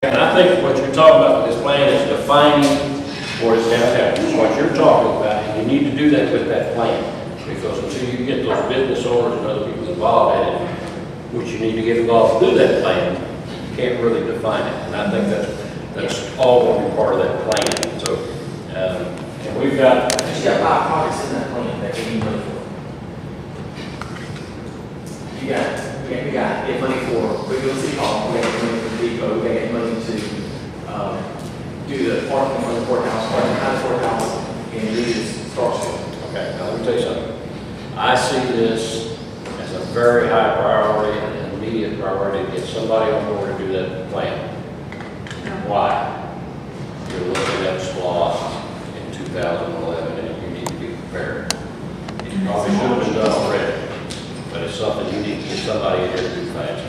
And I think what you're talking about with this plan is defining what is downtown. That's what you're talking about, and you need to do that with that plan. Because until you get those business owners and other people involved in it, which you need to get involved through that plan, you can't really define it. And I think that's all going to be part of that plan. So, and we've got... She's got 5 projects in that plan that we need money for. We got to get money for regular city hall, we got to get money for the depot, we got to get money to do the parking for the courthouse, parking behind the courthouse, and do this start store. Okay, now let me tell you something. I see this as a very high priority and an immediate priority to get somebody on board to do that plan. Why? You're looking at SPLOST in 2011 and you need to be prepared. It probably should have been done already, but it's something you need to get somebody in here to do fast.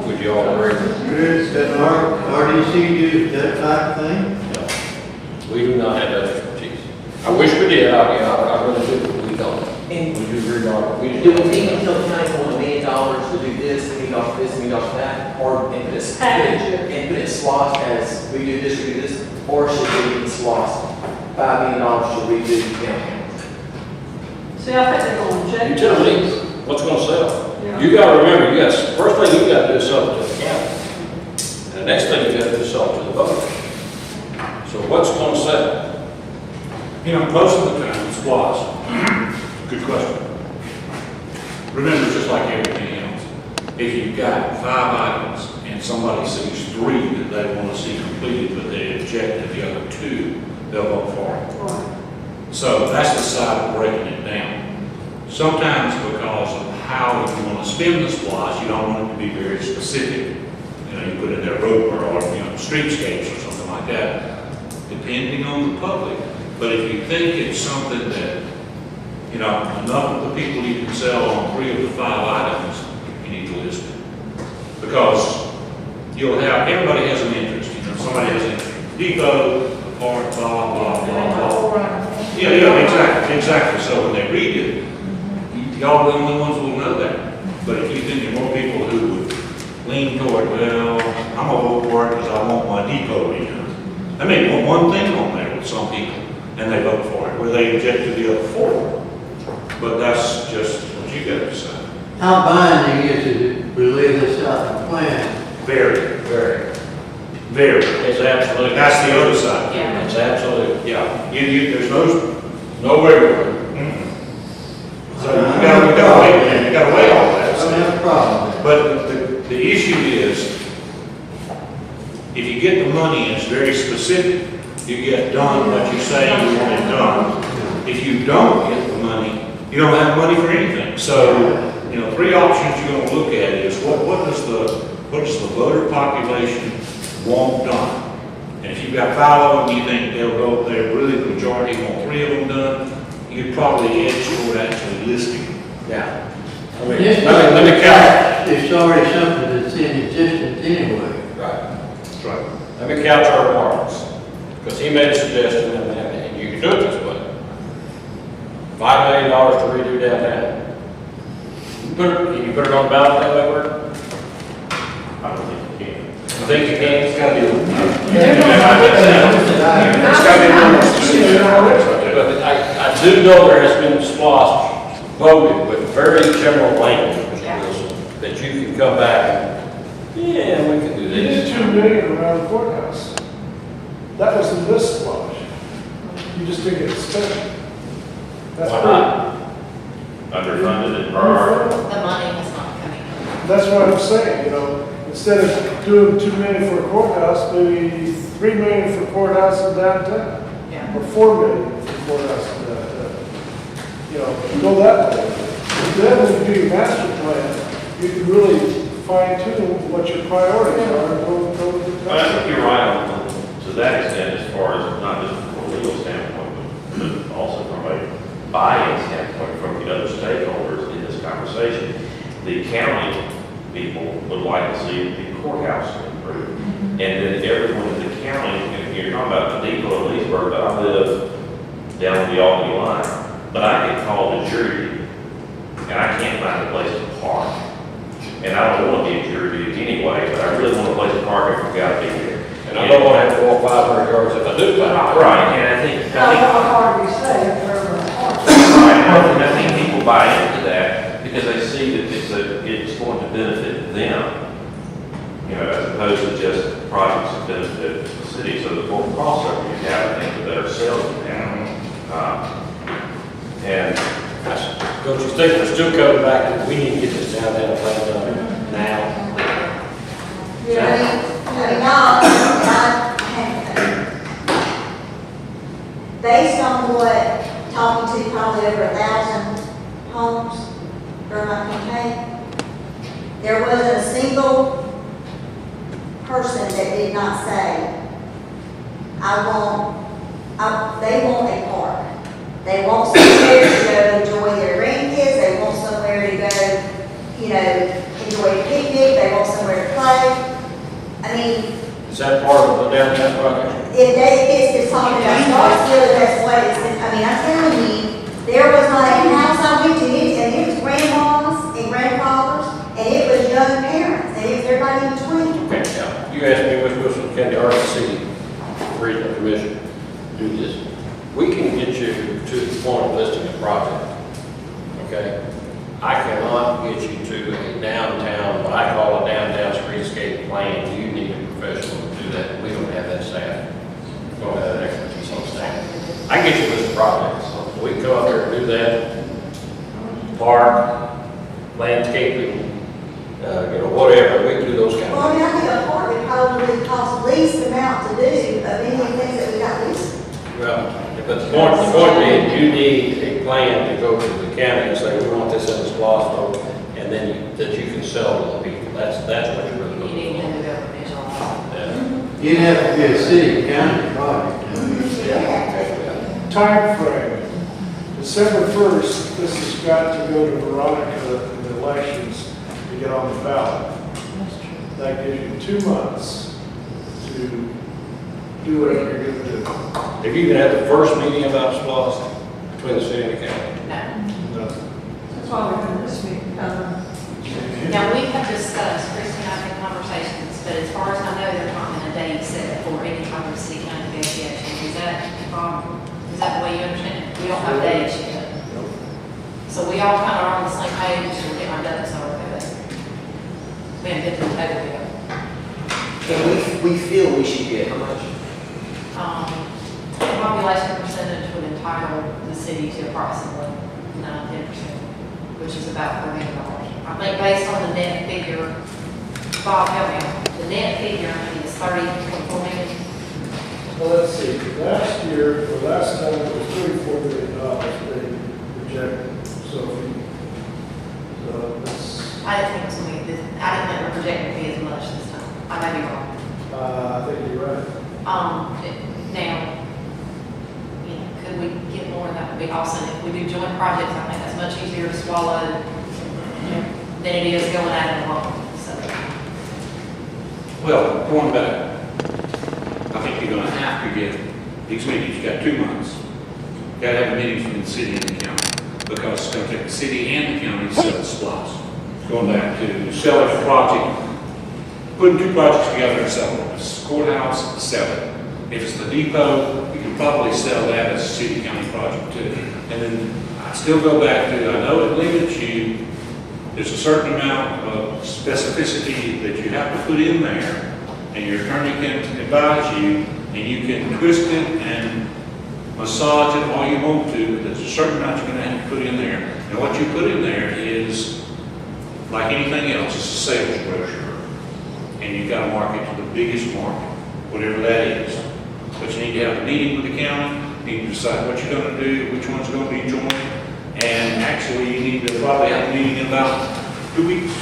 Would you all agree? Chris, does RDC do that type of thing? No. We do not have that expertise. I wish we did, I really do, but we don't. And Would you agree, Mark? We do we need to tell the county for $1 million to do this, $1 million for this, $1 million for that, or and put it in SPLOST as we do this, or should we in SPLOST $5 million to redo downtown? See, I think they're going to check. You tell me what's going to sell. Yeah. You got to remember, first thing you got to do is sell it to the county. And the next thing you got to do is sell it to the voters. So what's going to sell? You know, most of the time, SPLOST. Good question. Remember, just like everything else, if you've got 5 items and somebody sees 3 that they want to see completed, but they object to the other 2, they'll vote for it. Right. So that's the side of breaking it down. Sometimes because of how you want to spend the SPLOST, you don't want it to be very specific. You know, you put in there road or streetscapes or something like that, depending on the public. But if you think it's something that, you know, enough of the people you can sell on 3 of the 5 items, you need to list it. Because you'll have, everybody has an interest, you know, somebody has an interest. Depot, the park, blah, blah, blah, blah. Yeah, exactly. So when they read it, y'all are the only ones who will know that. But if you think there are more people who would lean toward, well, I'm gonna vote for it because I want my depot redone. I may want one thing on there with some people, and they vote for it, where they object to the other 4. But that's just what you got to decide. How binding is it to relay this out in the plan? Very. It's absolute. That's the other side. Yeah. It's absolute. Yeah. There's no Nowhere to go. So you gotta weigh all that. I don't have a problem with that. But the issue is, if you get the money and it's very specific, you get done what you say you want it done. If you don't get the money, you don't have money for anything. So, you know, 3 options you're going to look at is what does the voter population want done? And if you've got 5 of them, you think they're really the majority want 3 of them done, you'd probably edge toward actually listing. Yeah. Let me count. It's already something that's in existence anyway. Right. That's right. Let me couch our remarks. Because he made a suggestion, and you can do it this way. $5 million to redo downtown. Can you put it on the ballot that way, Bert? I don't think you can. You think you can? It's got to be. But I do know there has been SPLOST voted with very general language, that you can come back and, yeah, we can do You did this. $2 million around the courthouse. That was in this splash. You just didn't get spent. That's Why pretty. not? Underfunded and priority. The money is not coming in. That's what I'm saying, you know, instead of doing $2 million for a courthouse, maybe $3 million for courthouse in downtown. Yeah. Or $4 million for courthouse in downtown. You know, go that way. Then when you do your master plan, you can really fine tune what your priorities are and go with the. But I think you're right on, to that extent, as far as not just from a legal standpoint, but also from a buy-in standpoint from the other stakeholders in this conversation. The county people would like to see the courthouse improved. And then everyone in the county, and you're talking about the depot in Leesburg, but I live down the Albany line, but I get called a jury, and I can't find a place to park. And I don't want to be a jury anyway, but I really want a place to park if I've got to be here. I don't want to have to walk 500 yards if I do that. Right, and I think, How hard we say, if they're hard. right, and I think people buy into that because they see that it's going to benefit them, you know, as opposed to just projects that benefit the city. So the more crossover you have, I think the better sales you have. And Don't you think we're still coming back, and we need to get this downtown plan done now? Based on what, talking to probably over 1,000 homes during my campaign, there wasn't a single person that did not say, they want a park. They want somewhere to go enjoy their grandkids, they want somewhere to go, you know, enjoy a picnic, they want somewhere to play. I mean, Is that part of the downtown project? it's talking about Starkville, that's what I'm telling you, there was not a house I went to, and it was grandmas and grandfathers, and it was young parents, and it was everybody in between. Okay, now, you asked me which Wilson County or the city regional commission to do this. We can get you to the point of listing a project, okay? I cannot get you to a downtown, what I call a downtown streetscape plan. You need a professional to do that. We don't have that staff. We don't have that expertise on staff. I can get you a list of projects. We can go out there and do that. Park, landscaping, whatever. We can do those kind Well, of I think a park would probably cost least amount to do of any of the things that we got listed. things. Well, but the point being, you need a plan to go to the county and say, we want this in the SPLOST, and then that you can sell to the people. That's what you're really You looking need for. them to go visualize. Yeah. You'd have to be a city county project. Yeah. Time frame, December 1st, this has got to go to Veronica in the elections to get on the ballot. That gives you 2 months to do whatever you're going to do. Have you even had the first meeting about SPLOST between the city and the county? No. Nothing. That's why we're doing this meeting. Now, we have discussed, Christie and I have had conversations, but as far as I know, there's not been a date set for any kind of city county negotiation. Is that the way you understand it? We don't have dates yet. So we all kind of are on the same page, and we're getting our ducks in a row, but we haven't been to the table yet. And we feel we should get how much? The population percentage would entitle the city to approximately 9-10%, which is about $4 million. I think based on the net figure, Bob, help me, the net figure, I think, is $30.4 million. Well, let's see, last time it was $34 million they projected, so it's, I didn't think it was going to be, I didn't think we're projecting to be as much this time. I may be wrong. I think you're right. Now, you know, could we get more? That would be awesome. If we do joint projects, I think that's much easier to swallow, you know, than it is going at it alone. So, Well, going back, I think you're gonna have to get these meetings, you got 2 months. You gotta have meetings between the city and the county, because it's gonna take the city and the county to sell the SPLOST. Going back to selling a project, putting 2 projects together and selling them. If it's the courthouse, sell it. If it's the depot, you can probably sell that as a city-county project too. And then I still go back to, I know it limits you, there's a certain amount of specificity that you have to put in there, and your attorney can advise you, and you can twist it and massage it all you want to, but there's a certain amount you're gonna have to put in there. And what you put in there is, like anything else, it's a sales brochure. And you've got to market to the biggest market, whatever that is. But you need to have a meeting with the county, you need to decide what you're going to do, which one's going to be joint. And actually, you need to probably have a meeting in about 2 weeks.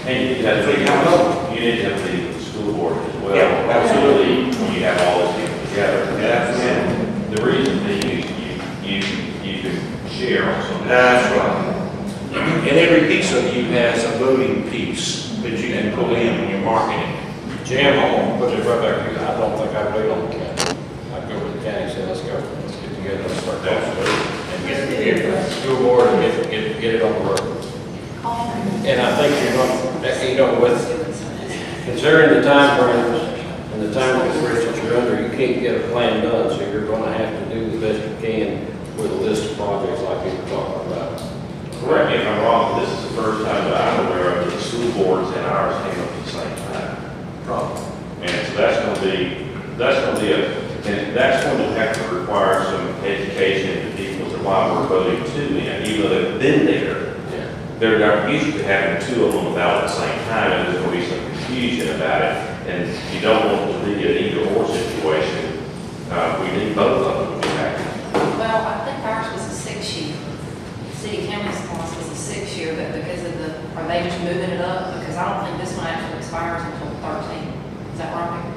And you need to have, you need to have the school board as well. Yeah, absolutely. When you have all those people together. Yeah, And the reason being, you can share on some. That's right. And every piece of you has a voting piece that you can pull in when you're marketing. Jim, I'm gonna put it right back to you. I don't think I'd wait on the county. I'd go to the county and say, let's go, let's get together and start that. And get the school board and get it on the road. And I think you're going, with considering the time frames and the time bridge that you're under, you can't get a plan done, so you're gonna have to do the best you can with a list of projects like you were talking about. Correct me if I'm wrong, but this is the first time that I'm aware of that the school boards and ours came up at the same time. Problem. And so that's going to be and that's going to have to require some education to people to why we're voting two in, even though they've been there. Yeah. They're not used to having two of them about at the same time, and there's going to be some confusion about it. And you don't want to be an either-or situation. We need both of them to be happy. Well, I think ours was a 6-year. City county's cost was a 6-year, but because of the, are they just moving it up? Because I don't think this one actually expires until 13. Is that right?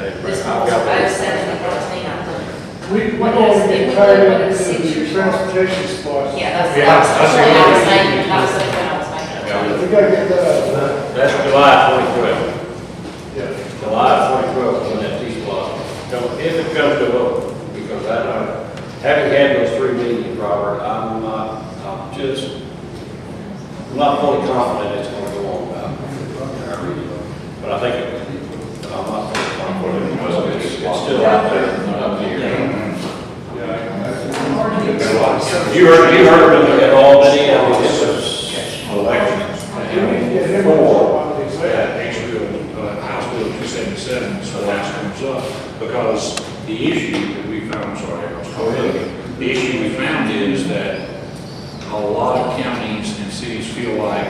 This one was 07 and 13, I think. We What want is- to get it- tied what is into 6 the years? transportation spot. Yeah, that's Yeah, that's what the I was only saying. thing. That was the point I was making. Yeah. We gotta get that out of that. That's July 2012. Yeah. July 2012 when that T-Splost, if it comes to a vote, because I know, having had those 3 meetings, Robert, I'm not fully confident it's going to go on about. But I think I'm not fully confident because it's still out there. Up here. You heard of it all, Benny? I mean, this was Elections. Yeah, him on the exam. House Bill 277, so that comes up, because the issue that we found, I'm sorry, I was calling, the issue we found is that a lot of counties and cities feel like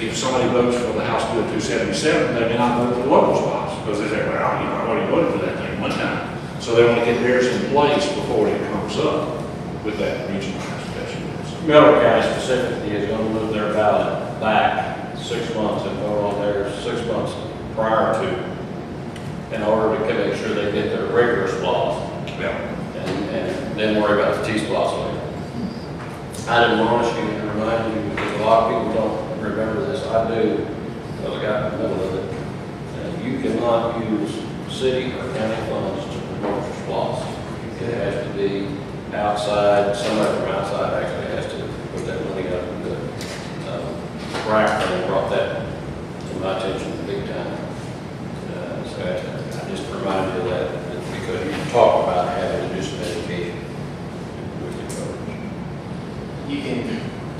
if somebody votes for the House Bill 277, they may not vote for the local spots, because they say, well, you know, I already voted for that thing one time. So they want to get theirs in place before it comes up with that regional transportation. Miller County specifically is going to move their ballot back 6 months and vote on theirs 6 months prior to, in order to make sure they get their regular SPLOST. Yeah. And then worry about the T-Splost later. I'd admonish you and remind you, because a lot of people don't remember this, I do, because I got in the middle of it. You cannot use city or county funds to promote your SPLOST. It has to be outside, somebody from outside actually has to put that money up. Brackman brought that to my attention big time. So I just remind you of that, because you talk about having to do some education with your voters. You can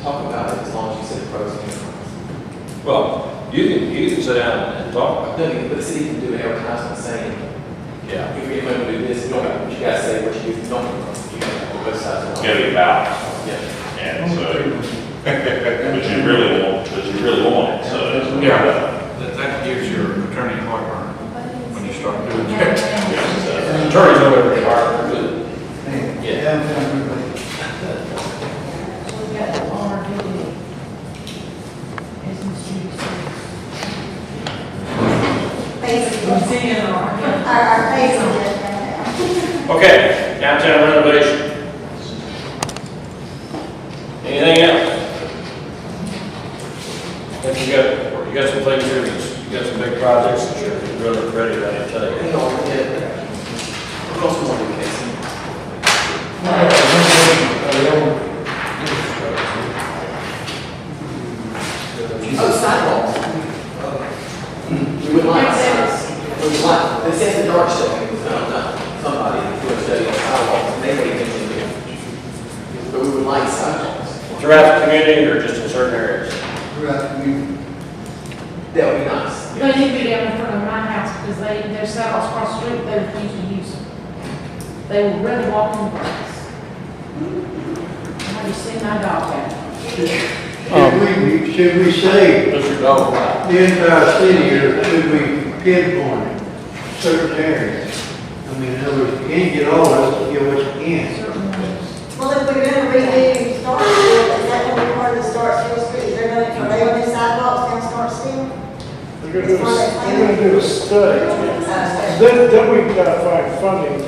talk about it as long as you say the pros and cons. Well, you can sit down and talk about No, but the city can do an advertisement saying, it. Yeah. if you're going to do this, you don't, you gotta say what you don't, you gotta have both sides of It's the going to be balanced. Yeah. And so, but you really want it, so. Yeah, that gives your attorney heartburn when you start doing that. Attorneys don't ever get hard, good. Yeah. So we got the RDD. Basically, DNR. our face on it right now. Okay, downtown renovation. Anything else? I think you got some things here, you got some big projects that you're really ready to tell you. Hang on, yeah. What else we want to do, Casey? Oh, sidewalks. We would like, it says the dark study, somebody would study on sidewalks, and they may mention it. But we would like sidewalks. Throughout the community or just in certain areas? That would be nice. They need to be down in front of my house because their sidewalks across the street, they refuse to use them. They will really walk in the grass. Have you seen my dog out? Should we say What's your dog? the entire city, or should we pinpoint certain areas? I mean, in other words, you can't get all of it, get what you can. Well, if we're gonna redo Starkville, is that gonna be part of the Starkville street? Are they gonna do sidewalks down Starkville? They're gonna do a study. Then we gotta find funding